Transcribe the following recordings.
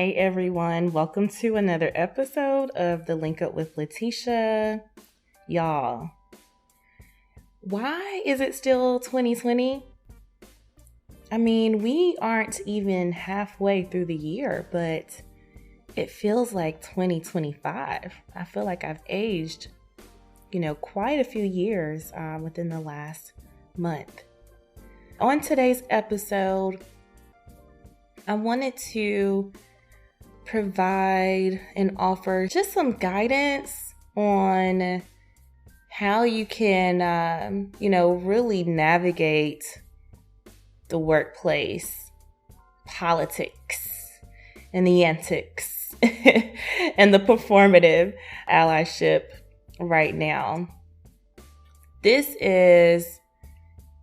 Hey everyone, welcome to another episode of the Link Up with Latesha. Y'all, why is it still 2020? I mean, we aren't even halfway through the year, but it feels like 2025. I feel like I've aged, quite a few years within the last month. On today's episode, I wanted to provide and offer just some guidance on how you can, really navigate the workplace, politics, and the antics, and the performative allyship right now. This is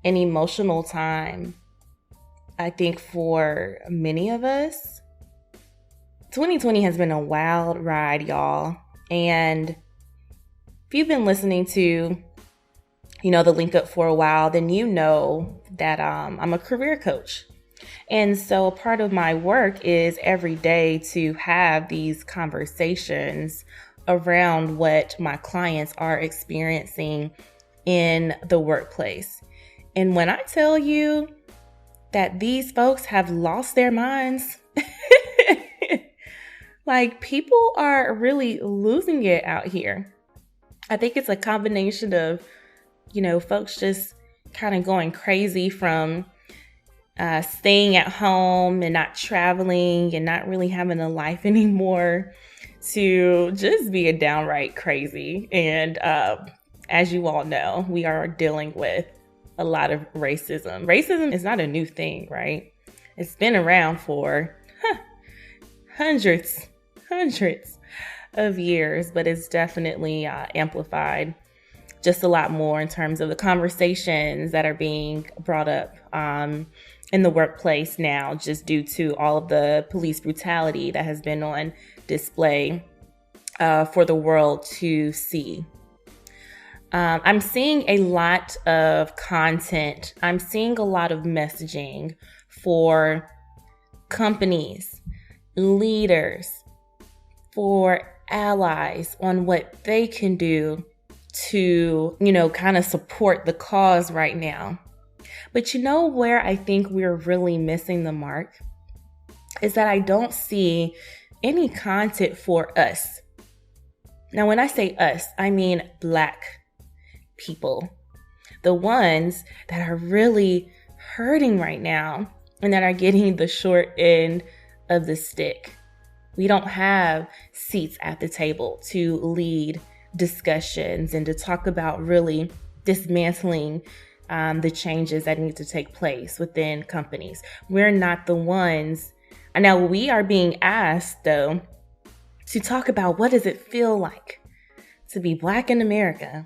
an emotional time, I think, for many of us. 2020 has been a wild ride, y'all. And if you've been listening to, the Link Up for a while, then you know that I'm a career coach. And so part of my work is every day to have these conversations around what my clients are experiencing in the workplace. And when I tell you that these folks have lost their minds, like, people are really losing it out here. I think it's a combination of, folks just kind of going crazy from staying at home and not traveling and not really having a life anymore to just being downright crazy. And as you all know, we are dealing with a lot of racism. Racism is not a new thing, right? It's been around for hundreds of years, but it's definitely amplified just a lot more in terms of the conversations that are being brought up in the workplace now, just due to all of the police brutality that has been on display for the world to see. I'm seeing a lot of content. I'm seeing a lot of messaging for companies, leaders, for allies on what they can do to, kind of support the cause right now. But where I think we're really missing the mark is that I don't see any content for us. Now, when I say us, I mean Black people, the ones that are really hurting right now and that are getting the short end of the stick. We don't have seats at the table to lead discussions and to talk about really dismantling the changes that need to take place within companies. We're not the ones. Now, we are being asked, though, to talk about what does it feel like to be Black in America.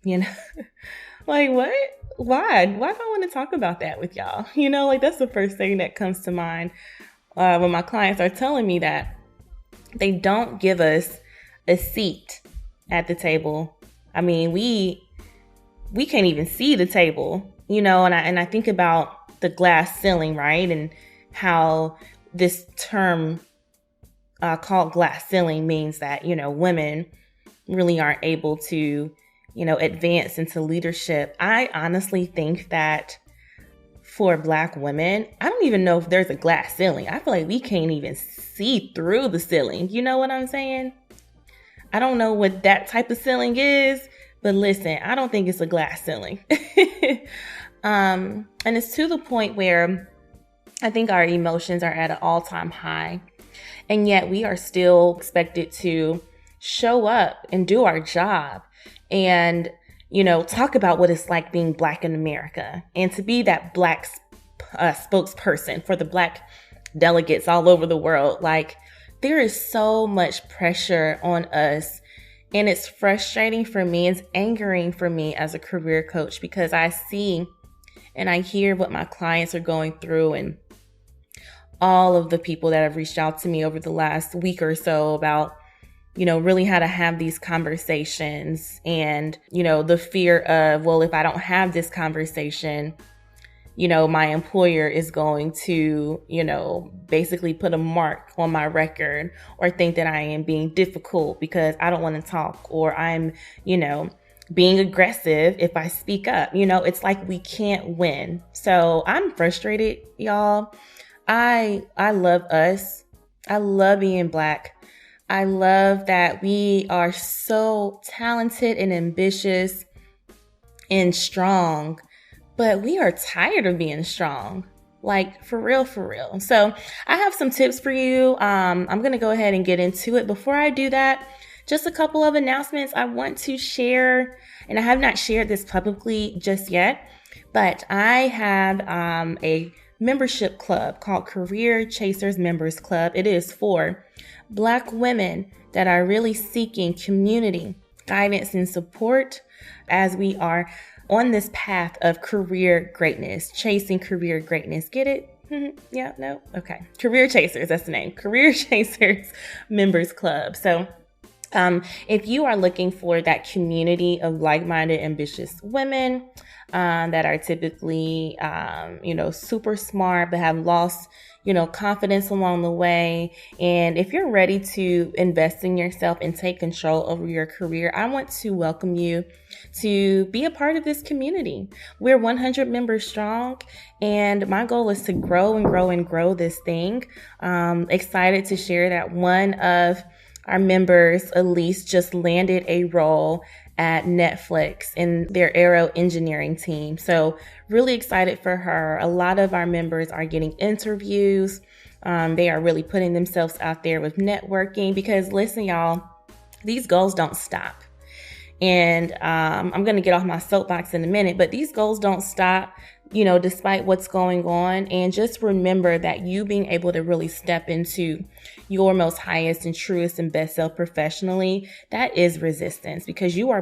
Like, what? Why do I want to talk about that with y'all? That's the first thing that comes to mind when my clients are telling me that they don't give us a seat at the table. I mean, we can't even see the table, and I think about the glass ceiling, right? And how this term called glass ceiling means that, women really aren't able to, advance into leadership. I honestly think that for Black women, I don't even know if there's a glass ceiling. I feel like we can't even see through the ceiling. You know what I'm saying? I don't know what that type of ceiling is, but listen, I don't think it's a glass ceiling. And it's to the point where I think our emotions are at an all-time high. And yet we are still expected to show up and do our job and talk about what it's like being Black in America and to be that Black spokesperson for the Black delegates all over the world. Like, there is so much pressure on us, and it's frustrating for me. It's angering for me as a career coach because I see and I hear what my clients are going through and all of the people that have reached out to me over the last week or so about really how to have these conversations and, the fear of, well, if I don't have this conversation, my employer is going to, basically put a mark on my record or think that I am being difficult because I don't want to talk, or I'm, being aggressive if I speak up. It's like we can't win. So I'm frustrated, y'all. I love us. I love being Black. I love that we are so talented and ambitious and strong, but we are tired of being strong. Like, for real, for real. So I have some tips for you. I'm going to go ahead and get into it. Before I do that, just a couple of announcements I want to share, and I have not shared this publicly just yet, but I have a membership club called Career Chasers Members Club. It is for Black women that are really seeking community, guidance, and support as we are on this path of career greatness, chasing career greatness. Get it? Yeah, no? Okay. Career Chasers, that's the name. Career Chasers Members Club. So if you are looking for that community of like-minded, ambitious women that are typically, super smart, but have lost, confidence along the way. And if you're ready to invest in yourself and take control over your career, I want to welcome you to be a part of this community. We're 100 members strong, and my goal is to grow and grow and grow this thing. Excited to share that one of our members, Elise, just landed a role at Netflix in their aero engineering team. So really excited for her. A lot of our members are getting interviews. They are really putting themselves out there with networking because, listen, y'all, these goals don't stop. And I'm going to get off my soapbox in a minute, but these goals don't stop, despite what's going on. And just remember that you being able to really step into your most highest and truest and best self professionally, that is resistance, because you are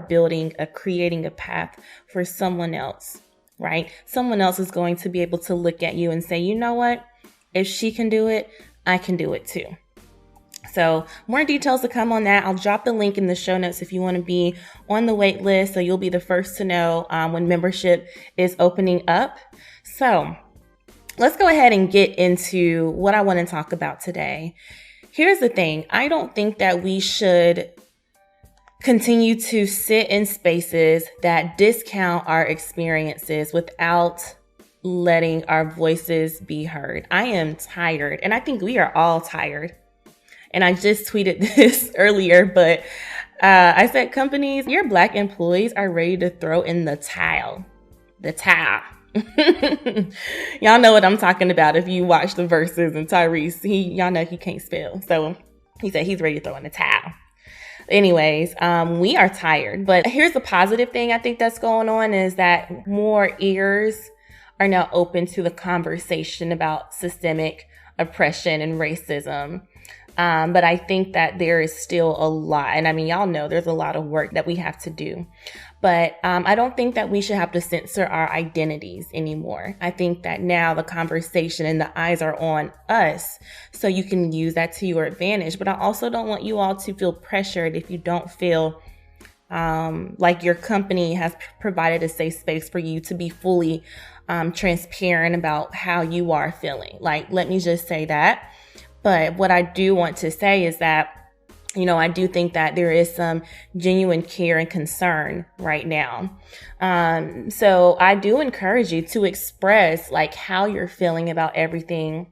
creating a path for someone else, right? Someone else is going to be able to look at you and say, you know what? If she can do it, I can do it too. So more details to come on that. I'll drop the link in the show notes if you want to be on the wait list, so you'll be the first to know when membership is opening up. So let's go ahead and get into what I want to talk about today. Here's the thing. I don't think that we should continue to sit in spaces that discount our experiences without letting our voices be heard. I am tired, and I think we are all tired. And I just tweeted this earlier, but I said, companies, your Black employees are ready to throw in the towel. The towel. Y'all know what I'm talking about if you watch the Verses, and Tyrese, y'all know he can't spell. So he said he's ready to throw in the towel. Anyways, we are tired. But here's the positive thing I think that's going on is that more ears are now open to the conversation about systemic oppression and racism. But I think that there is still a lot. And I mean, y'all know there's a lot of work that we have to do. But I don't think that we should have to censor our identities anymore. I think that now the conversation and the eyes are on us, so you can use that to your advantage. But I also don't want you all to feel pressured if you don't feel like your company has provided a safe space for you to be fully transparent about how you are feeling. Like, let me just say that. But what I do want to say is that, I do think that there is some genuine care and concern right now. So I do encourage you to express like how you're feeling about everything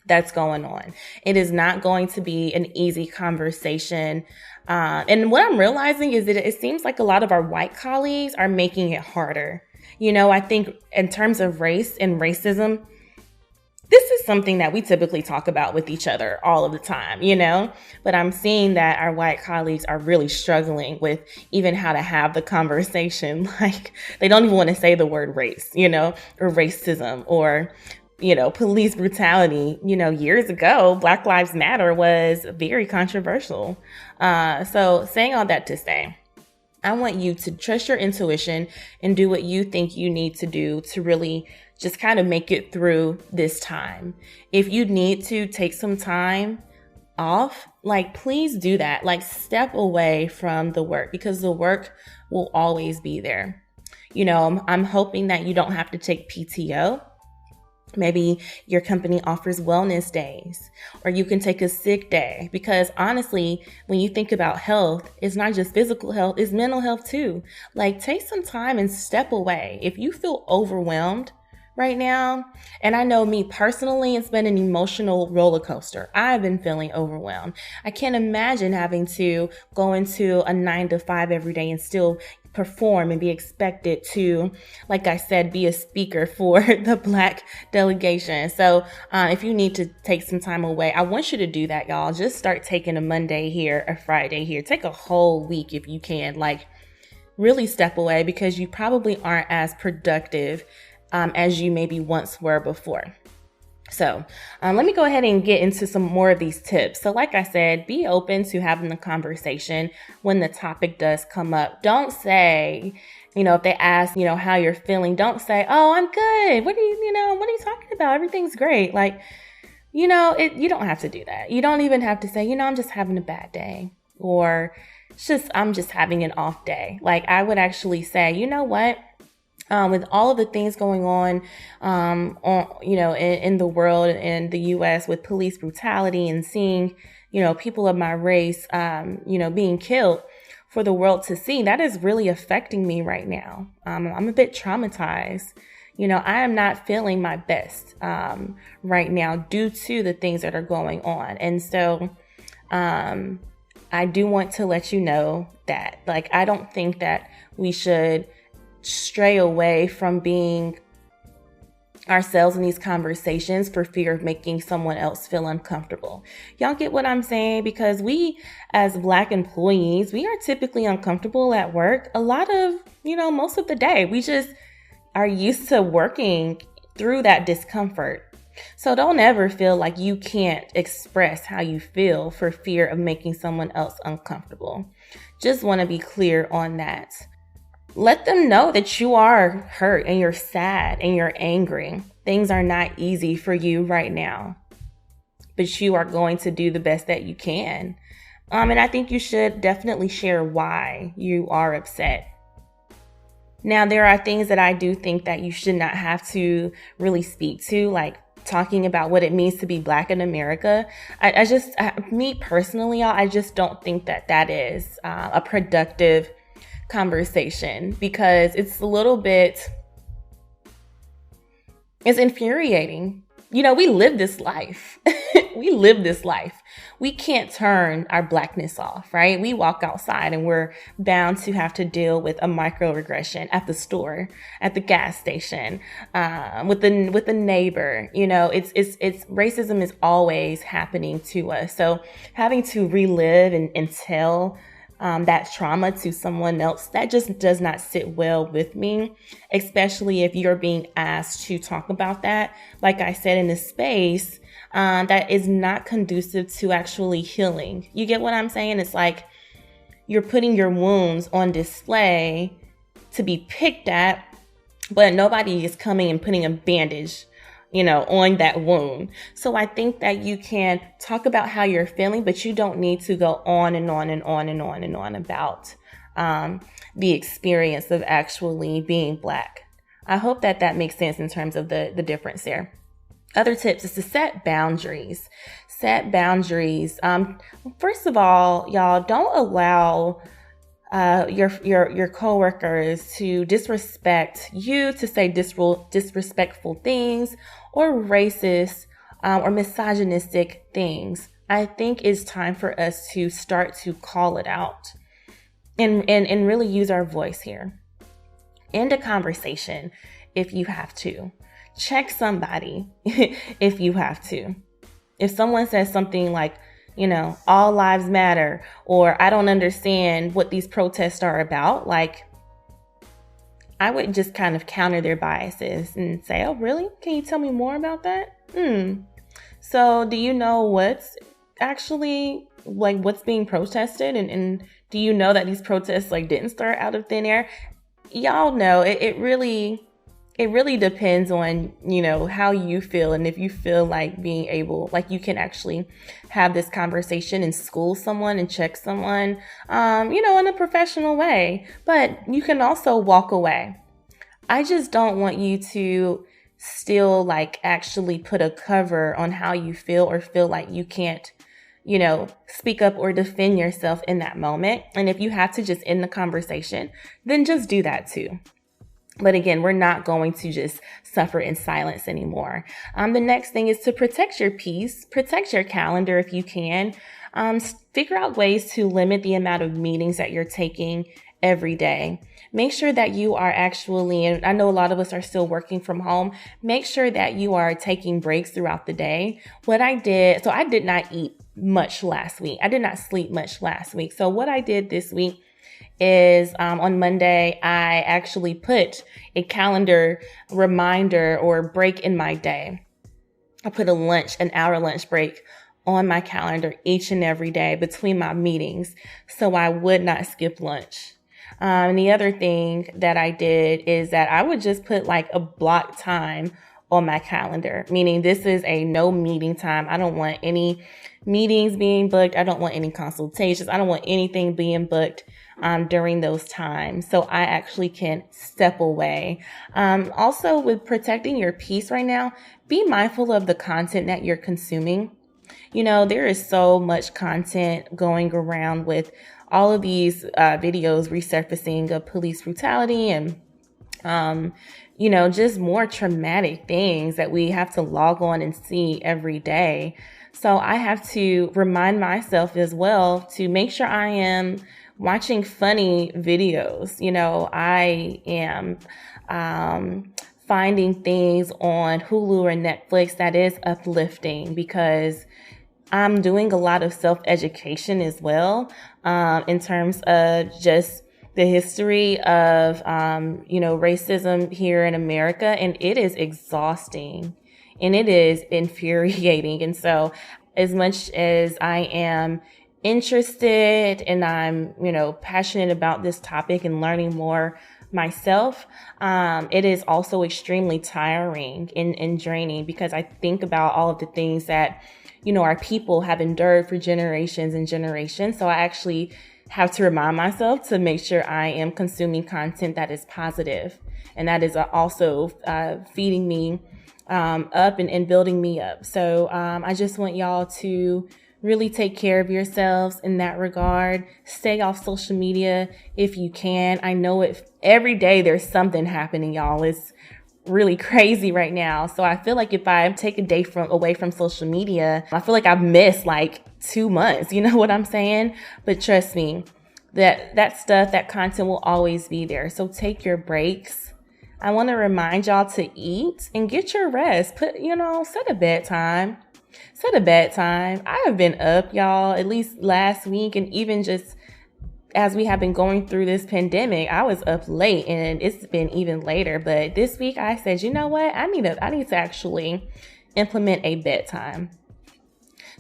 that's going on. It is not going to be an easy conversation. And what I'm realizing is that it seems like a lot of our white colleagues are making it harder. I think in terms of race and racism, this is something that we typically talk about with each other all of the time, but I'm seeing that our white colleagues are really struggling with even how to have the conversation. Like, they don't even want to say the word race, or racism, or, police brutality. Years ago, Black Lives Matter was very controversial. So saying all that to say, I want you to trust your intuition and do what you think you need to do to really just kind of make it through this time. If you need to take some time off, like, please do that. Like, step away from the work, because the work will always be there. I'm hoping that you don't have to take PTO Maybe your company offers wellness days, or you can take a sick day, because honestly, when you think about health, it's not just physical health, it's mental health too. Like, take some time and step away. If you feel overwhelmed right now, and I know me personally, it's been an emotional roller coaster. I've been feeling overwhelmed. I can't imagine having to go into a 9 to 5 every day and still perform and be expected to, like I said, be a speaker for the Black delegation. So if you need to take some time away, I want you to do that, y'all. Just start taking a Monday here, a Friday here. Take a whole week if you can. Like, really step away, because you probably aren't as productive as you maybe once were before. So let me go ahead and get into some more of these tips. So like I said, be open to having the conversation when the topic does come up. Don't say, if they ask, how you're feeling, don't say, oh, I'm good. What are you talking about? Everything's great. Like, you don't have to do that. You don't even have to say, I'm just having a bad day, or I'm just having an off day. Like, I would actually say, you know what? With all of the things going on, in the world, in the U.S. with police brutality, and seeing, people of my race, being killed for the world to see, that is really affecting me right now. I'm a bit traumatized. I am not feeling my best right now due to the things that are going on. And so I do want to let you know that, like, I don't think that we should stray away from being ourselves in these conversations for fear of making someone else feel uncomfortable. Y'all get what I'm saying? Because we, as Black employees, we are typically uncomfortable at work a lot of, most of the day. We just are used to working through that discomfort. So don't ever feel like you can't express how you feel for fear of making someone else uncomfortable. Just want to be clear on that. Let them know that you are hurt and you're sad and you're angry. Things are not easy for you right now, but you are going to do the best that you can. And I think you should definitely share why you are upset. Now, there are things that I do think that you should not have to really speak to, like talking about what it means to be Black in America. Me personally, y'all, I just don't think that is a productive conversation, because it's infuriating. We live this life. We can't turn our Blackness off, right? We walk outside and we're bound to have to deal with a microaggression at the store, at the gas station, with the neighbor. It's racism is always happening to us. So having to relive and tell that trauma to someone else, that just does not sit well with me, especially if you're being asked to talk about that, like I said, in a space that is not conducive to actually healing. You get what I'm saying? It's like you're putting your wounds on display to be picked at, but nobody is coming and putting a bandage on that wound. So I think that you can talk about how you're feeling, but you don't need to go on and on and on and on and on about the experience of actually being Black. I hope that makes sense in terms of the difference there. Other tips is to set boundaries. Set boundaries. First of all, y'all, don't allow your coworkers to disrespect you, to say disrespectful things, or racist or misogynistic things. I think it's time for us to start to call it out and really use our voice here. End a conversation if you have to. Check somebody if you have to. If someone says something like, all lives matter, or I don't understand what these protests are about, like, I would just kind of counter their biases and say, oh, really? Can you tell me more about that? So do you know what's actually, like, what's being protested? And do you know that these protests, like, didn't start out of thin air? Y'all know it really depends on, how you feel, and if you feel like being able, like, you can actually have this conversation and school someone and check someone, in a professional way. But you can also walk away. I just don't want you to still like actually put a cover on how you feel or feel like you can't, speak up or defend yourself in that moment. And if you have to just end the conversation, then just do that too. But again, we're not going to just suffer in silence anymore. The next thing is to protect your peace, protect your calendar if you can. Figure out ways to limit the amount of meetings that you're taking every day. Make sure that you are actually, and I know a lot of us are still working from home, make sure that you are taking breaks throughout the day. I did not eat much last week. I did not sleep much last week. So what I did this week is on Monday, I actually put a calendar reminder or break in my day. I put an hour lunch break on my calendar each and every day between my meetings, so I would not skip lunch. And the other thing that I did is that I would just put like a block time on my calendar, meaning this is a no meeting time. I don't want any meetings being booked. I don't want any consultations. I don't want anything being booked during those times. So I actually can step away. Also, with protecting your peace right now, be mindful of the content that you're consuming. There is so much content going around with all of these videos resurfacing of police brutality and, just more traumatic things that we have to log on and see every day. So I have to remind myself as well to make sure I am watching funny videos. I am finding things on Hulu or Netflix that is uplifting, because I'm doing a lot of self-education as well, in terms of just the history of, racism here in America. And it is exhausting and it is infuriating. And so as much as I am interested and I'm, passionate about this topic and learning more myself, it is also extremely tiring and draining, because I think about all of the things that our people have endured for generations and generations. So I actually have to remind myself to make sure I am consuming content that is positive and that is also feeding me up and building me up. So I just want y'all to really take care of yourselves in that regard. Stay off social media if you can. I know every day there's something happening, y'all. It's really crazy right now. So I feel like if I take a day away from social media, I feel like I've missed like 2 months. You know what I'm saying? But trust me, that stuff, that content will always be there. So take your breaks. I want to remind y'all to eat and get your rest. Set a bedtime. I have been up, y'all, at least last week, and even just as we have been going through this pandemic, I was up late and it's been even later. But this week I said, you know what? I need to actually implement a bedtime.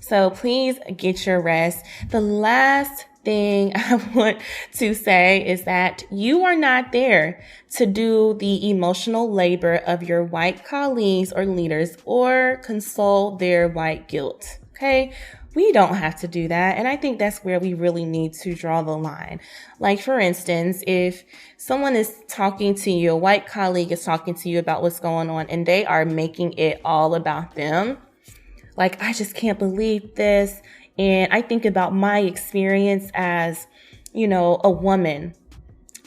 So please get your rest. The last thing I want to say is that you are not there to do the emotional labor of your white colleagues or leaders or console their white guilt. Okay? We don't have to do that. And I think that's where we really need to draw the line. Like, for instance, if someone is talking to you, a white colleague is talking to you about what's going on, and they are making it all about them. Like, I just can't believe this. And I think about my experience as, a woman.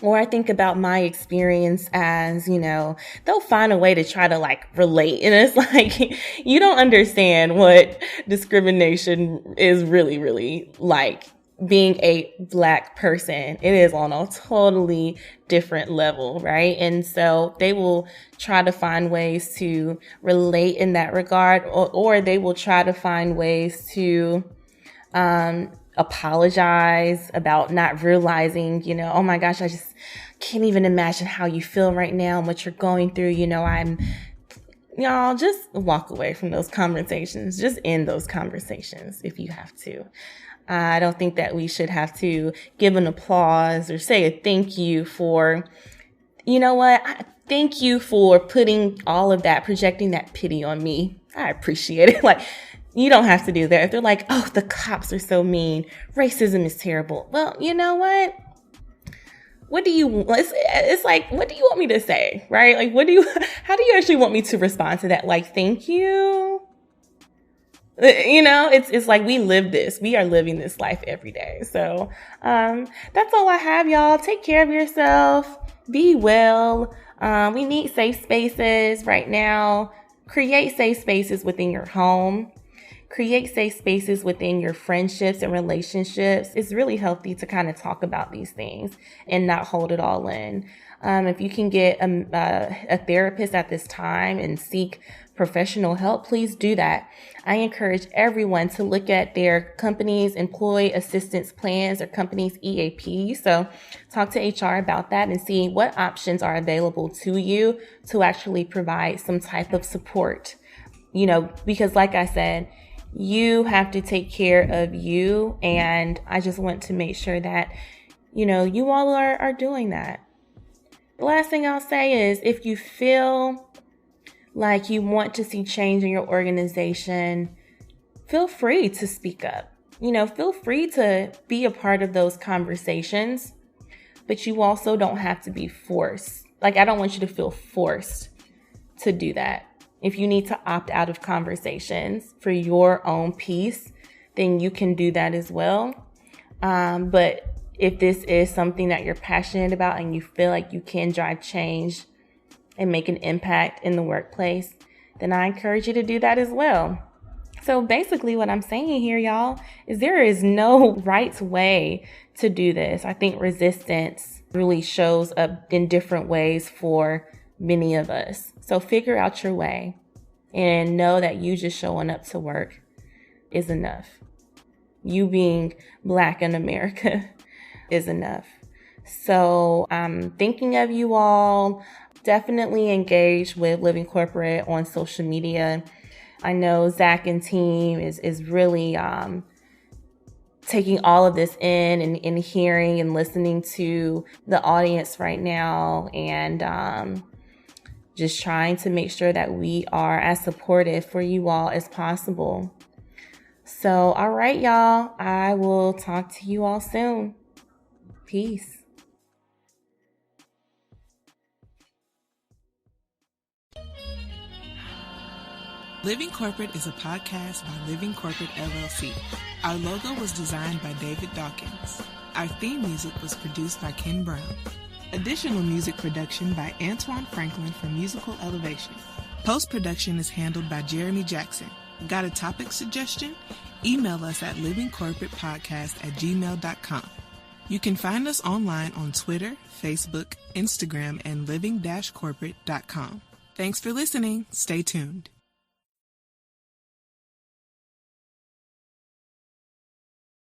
Or I think about my experience as, they'll find a way to try to relate. And it's like, you don't understand what discrimination is really, really like. Being a Black person, it is on a totally different level, right? And so they will try to find ways to relate in that regard, or they will try to find ways to, apologize about not realizing, oh my gosh, I just can't even imagine how you feel right now and what you're going through. Y'all just walk away from those conversations. Just end those conversations if you have to. I don't think that we should have to give an applause or say a thank you for, thank you for putting all of that, projecting that pity on me. I appreciate it. You don't have to do that. If they're like, oh, the cops are so mean, racism is terrible. Well, you know what? what do you, it's like, what do you want me to say, right? Like, how do you actually want me to respond to that? Like, thank you. It's like we live this. We are living this life every day. So that's all I have, y'all. Take care of yourself. Be well. We need safe spaces right now. Create safe spaces within your home. Create safe spaces within your friendships and relationships. It's really healthy to kind of talk about these things and not hold it all in. If you can get a therapist at this time and seek professional help, please do that. I encourage everyone to look at their company's employee assistance plans or company's EAP. So talk to HR about that and see what options are available to you to actually provide some type of support. Because like I said, you have to take care of you. And I just want to make sure that, you all are doing that. The last thing I'll say is if you feel like you want to see change in your organization, feel free to speak up. Feel free to be a part of those conversations, but you also don't have to be forced. Like, I don't want you to feel forced to do that. If you need to opt out of conversations for your own peace, then you can do that as well. But if this is something that you're passionate about and you feel like you can drive change and make an impact in the workplace, then I encourage you to do that as well. So basically what I'm saying here, y'all, is there is no right way to do this. I think resistance really shows up in different ways for many of us. So figure out your way and know that you just showing up to work is enough. You being Black in America is enough. So I'm thinking of you all. Definitely engage with Living Corporate on social media. I know Zach and team is really taking all of this in and hearing and listening to the audience right now, and just trying to make sure that we are as supportive for you all as possible. So, all right, y'all, I will talk to you all soon. Peace. Living Corporate is a podcast by Living Corporate LLC. Our logo was designed by David Dawkins. Our theme music was produced by Ken Brown. Additional music production by Antoine Franklin for Musical Elevation. Post-production is handled by Jeremy Jackson. Got a topic suggestion? Email us at livingcorporatepodcast@gmail.com. You can find us online on Twitter, Facebook, Instagram, and living-corporate.com. Thanks for listening. Stay tuned.